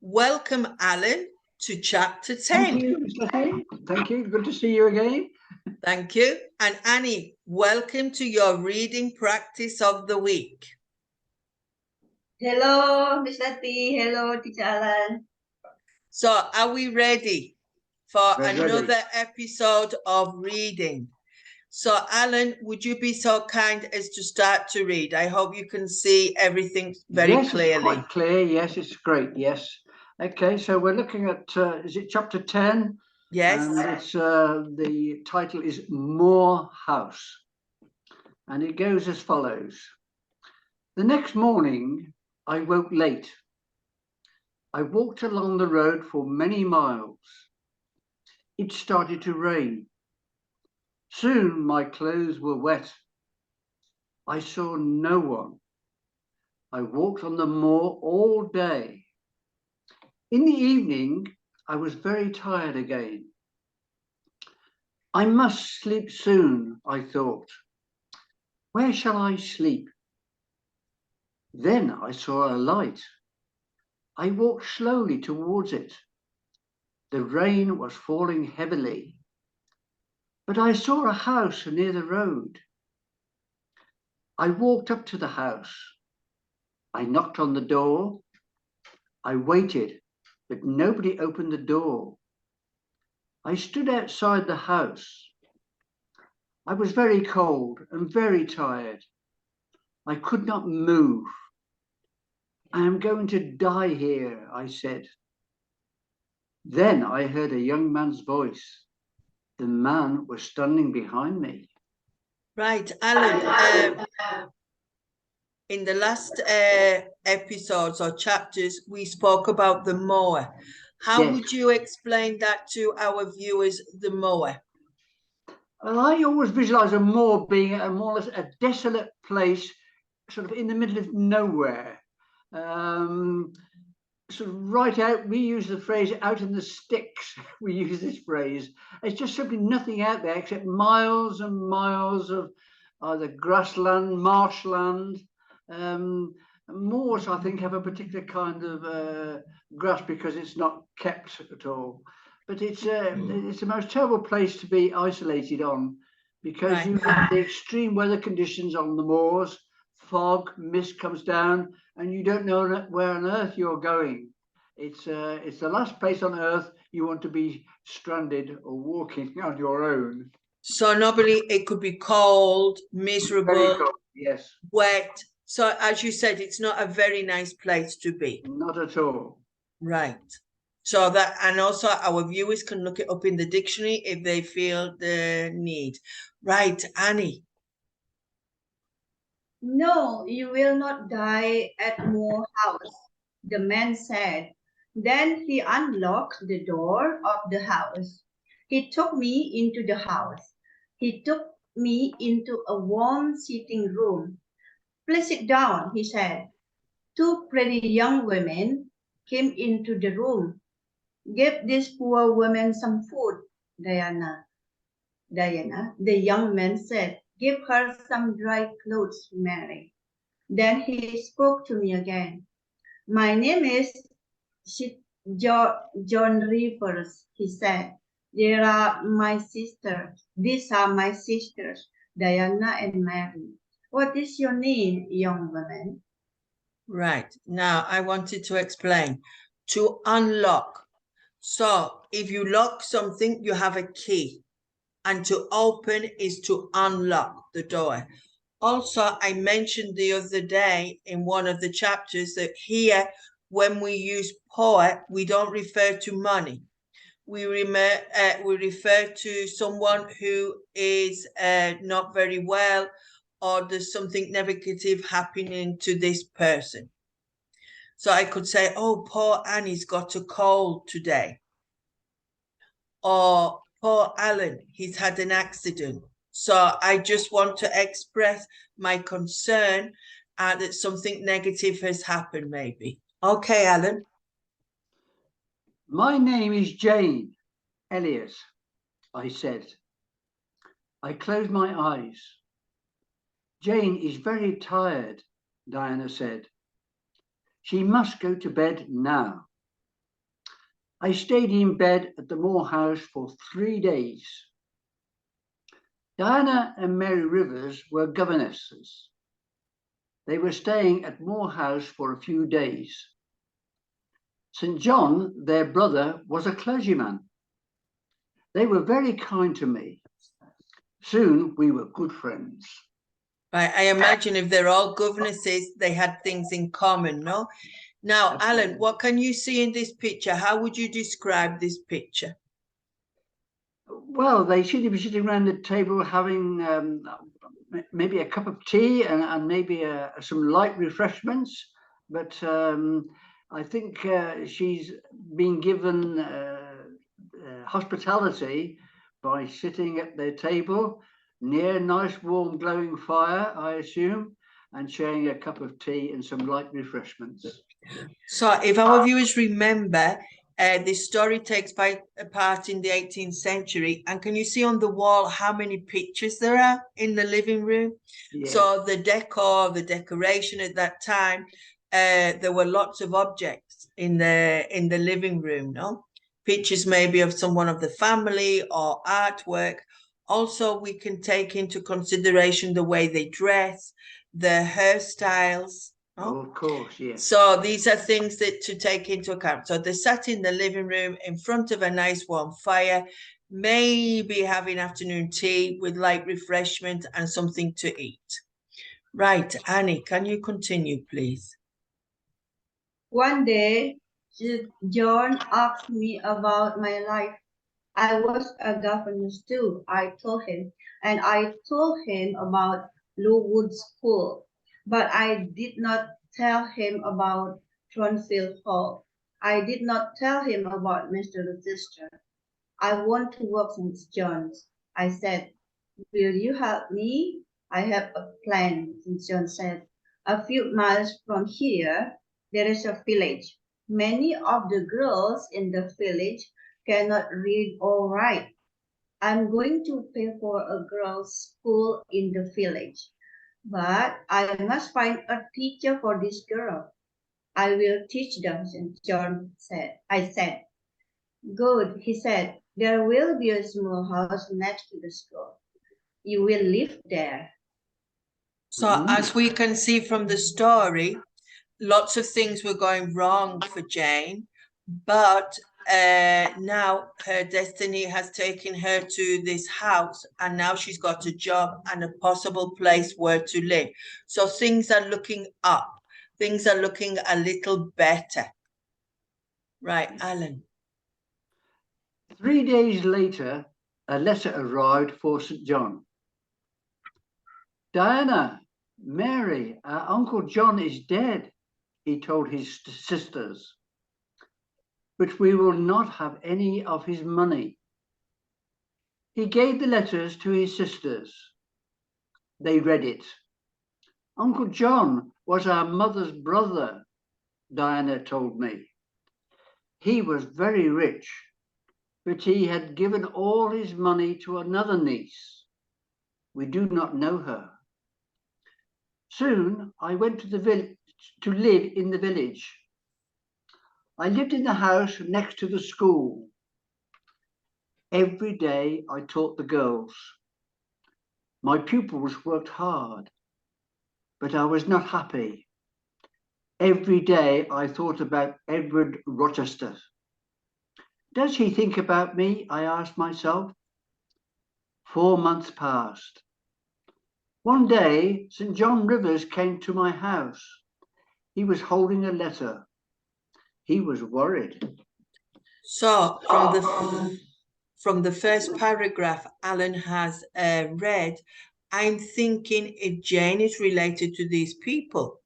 Welcome, Alan, to chapter 10. Thank you, Mr. Hay. Thank you. Good to see you again. Thank you. And Annie, welcome to your reading practice of the week. Hello, Mr. T. Hello, Teacher Alan. So, are we ready for We're another ready. episode of reading? So, Alan, would you be so kind as to start to read? I hope you can see everything very clearly. It's quite clear. Yes, it's great. Yes. Okay, so we're looking at, is it chapter 10? Yes. And it's, the title is Moor House. And it goes as follows. The next morning, I woke late. I walked along the road for many miles. It started to rain. Soon my clothes were wet. I saw no one. I walked on the moor all day. In the evening, I was very tired again. I must sleep soon, I thought. Where shall I sleep? Then I saw a light. I walked slowly towards it. The rain was falling heavily, but I saw a house near the road. I walked up to the house. I knocked on the door. I waited, but nobody opened the door. I stood outside the house. I was very cold and very tired. I could not move. I am going to die here, I said. Then I heard a young man's voice. The man was standing behind me. Right, Alan, in the last episodes or chapters, we spoke about the moor. How would you explain that to our viewers, the moor? I always visualize a moor being more or less a desolate place, sort of in the middle of nowhere. Sort of right out, we use the phrase out in the sticks. We use this phrase. It's just simply nothing out there except miles and miles of either grassland, marshland. Moors, I think, have a particular kind of grass because it's not kept at all. But it's the most terrible place to be isolated on, because you have the extreme weather conditions on the moors. Fog, mist comes down, and you don't know where on earth you're going. It's the last place on earth you want to be stranded or walking on your own. So normally it could be cold, miserable, very cold, yes, wet. So as you said, it's not a very nice place to be. Not at all. Right. So that, and also our viewers can look it up in the dictionary if they feel the need. Right, Annie. No, you will not die at Moor House, the man said. Then he unlocked the door of the house. He took me into the house. He took me into a warm sitting room. Please sit down, he said. Two pretty young women came into the room. Give this poor woman some food, Diana, the young man said. Give her some dry clothes, Mary. Then he spoke to me again. My name is John Rivers, he said. These are my sisters, Diana and Mary. What is your name, young woman? Right. Now, I wanted to explain. To unlock. So, if you lock something, you have a key. And to open is to unlock the door. Also, I mentioned the other day in one of the chapters that here, when we use poor, we don't refer to money. We refer to someone who is not very well, or there's something negative happening to this person. So I could say, oh, poor Annie's got a cold today. Or poor Alan, he's had an accident. So I just want to express my concern that something negative has happened, maybe. Okay, Alan. My name is Jane Eyre, I said. I closed my eyes. Jane is very tired, Diana said. She must go to bed now. I stayed in bed at the Moore House for 3 days. Diana and Mary Rivers were governesses. They were staying at Moore House for a few days. St. John, their brother, was a clergyman. They were very kind to me. Soon we were good friends. Right, I imagine if they're all governesses, they had things in common, no? Now, Absolutely. Alan, what can you see in this picture? How would you describe this picture? Well, they seem to be sitting around the table having maybe a cup of tea and maybe some light refreshments. But I think she's been given hospitality by sitting at their table near a nice, warm, glowing fire, I assume, and sharing a cup of tea and some light refreshments. So if our viewers remember, this story takes part in the 18th century. And can you see on the wall how many pictures there are in the living room? Yes. So the decor, the decoration at that time, there were lots of objects in the living room, no? Pictures maybe of someone of the family or artwork. Also, we can take into consideration the way they dress, the hairstyles. Oh, of course, yes. So these are things that to take into account. So they sat in the living room in front of a nice warm fire, maybe having afternoon tea with light refreshment and something to eat. Right, Annie, can you continue, please? One day, John asked me about my life. I was a governess too, I told him, and I told him about Lowood School, but I did not tell him about Thornfield Hall. I did not tell him about Mr. Rochester. I want to work, St. John's. I said, will you help me? I have a plan, St. John said. A few miles from here, there is a village. Many of the girls in the village cannot read or write. I'm going to pay for a girls' school in the village. But I must find a teacher for this girl. I will teach them, St. John said. I said, good, he said. There will be a small house next to the school. You will live there. So as we can see from the story, lots of things were going wrong for Jane, but now her destiny has taken her to this house, and now she's got a job and a possible place where to live. So things are looking up. Things are looking a little better. Right, Alan. 3 days later, a letter arrived for St. John. Diana, Mary, our Uncle John is dead, he told his sisters. But we will not have any of his money. He gave the letters to his sisters. They read it. Uncle John was our mother's brother, Diana told me. He was very rich, but he had given all his money to another niece. We do not know her. Soon I went to the village to live in the village. I lived in the house next to the school. Every day I taught the girls. My pupils worked hard, but I was not happy. Every day I thought about Edward Rochester. Does he think about me? I asked myself. 4 months passed. One day, St. John Rivers came to my house. He was holding a letter. He was worried. So from the first paragraph Alan has read, I'm thinking if Jane is related to these people,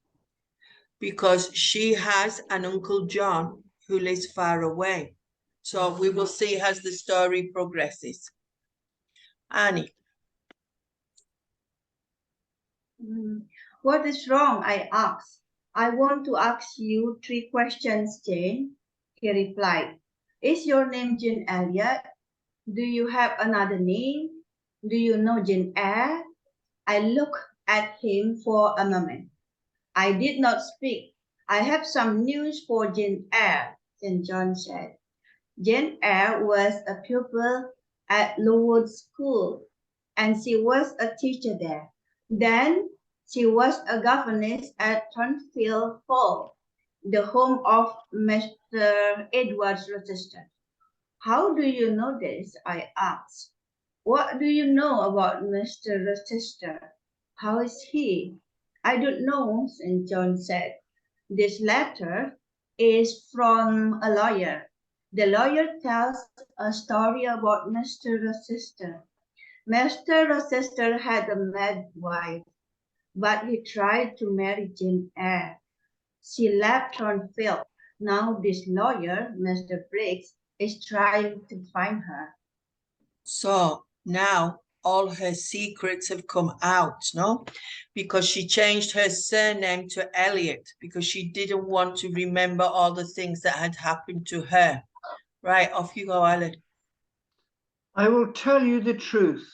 because she has an Uncle John who lives far away. So we will see as the story progresses. Annie. What is wrong? I asked. I want to ask you 3 questions, Jane. He replied. Is your name Jane Elliot? Do you have another name? Do you know Jane Eyre? I looked at him for a moment. I did not speak. I have some news for Jane Eyre, St. John said. Jane Eyre was a pupil at Lowood School, and she was a teacher there. Then she was a governess at Thornfield Hall, the home of Mr. Edward Rochester. How do you know this? I asked. What do you know about Mr. Rochester? How is he? I don't know, St. John said. This letter is from a lawyer. The lawyer tells a story about Mr. Rochester. Mr. Rochester had a mad wife, but he tried to marry Jane Eyre. She left Thornfield. Now this lawyer, Mr. Briggs, is trying to find her. So now all her secrets have come out, no? Because she changed her surname to Elliot because she didn't want to remember all the things that had happened to her. Right, off you go, Elliot. I will tell you the truth,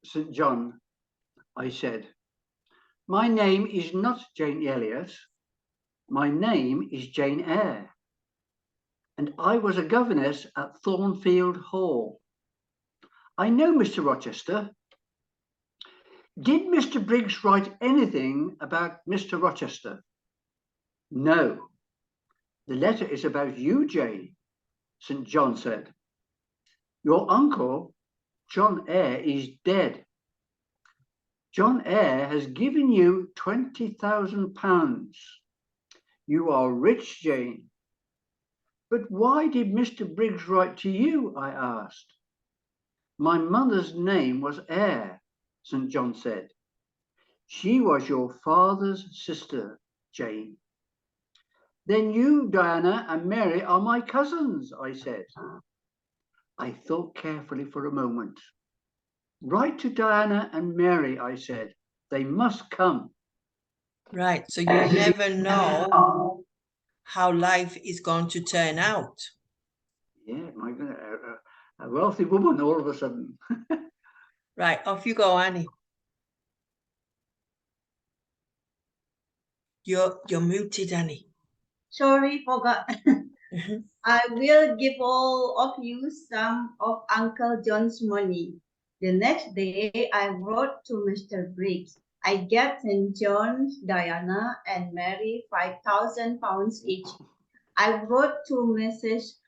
St. John, I said. My name is not Jane Elliot. My name is Jane Eyre. And I was a governess at Thornfield Hall. I know Mr. Rochester. Did Mr. Briggs write anything about Mr. Rochester? No. The letter is about you, Jane, St. John said. Your uncle, John Eyre, is dead. John Eyre has given you £20,000. You are rich, Jane. But why did Mr. Briggs write to you? I asked. My mother's name was Eyre, St. John said. She was your father's sister, Jane. Then you, Diana, and Mary are my cousins, I said. I thought carefully for a moment. Write to Diana and Mary, I said. They must come. Right, so you never know how life is going to turn out. Yeah, my goodness, a wealthy woman all of a sudden. Right, off you go, Annie. You're muted, Annie. Sorry, forgot. I will give all of you some of Uncle John's money. The next day, I wrote to Mr. Briggs. I get St. John, Diana, and Mary £5,000 each. I wrote to Mrs.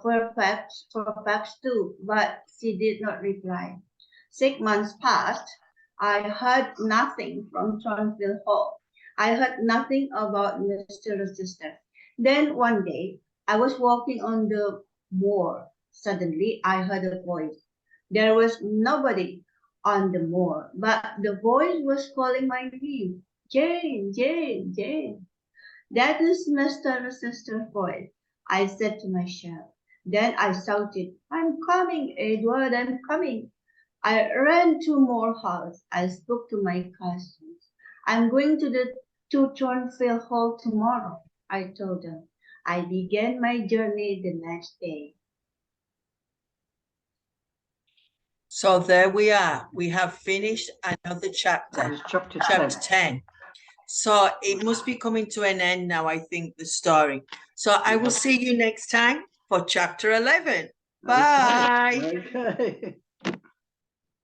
Fairfax too, but she did not reply. 6 months passed. I heard nothing from Thornfield Hall. I heard nothing about Mr. Rochester. Then one day, I was walking on the moor. Suddenly, I heard a voice. There was nobody on the moor, but the voice was calling my name. Jane, Jane, Jane. That is Mr. Rochester's voice, I said to myself. Then I shouted, I'm coming, Edward, I'm coming. I ran to Moor House. I spoke to my cousins. I'm going to Thornfield Hall tomorrow, I told them. I began my journey the next day. So there we are. We have finished another chapter. Chapter 10. So it must be coming to an end now, I think, the story. So I will see you next time for chapter 11. Bye. Okay.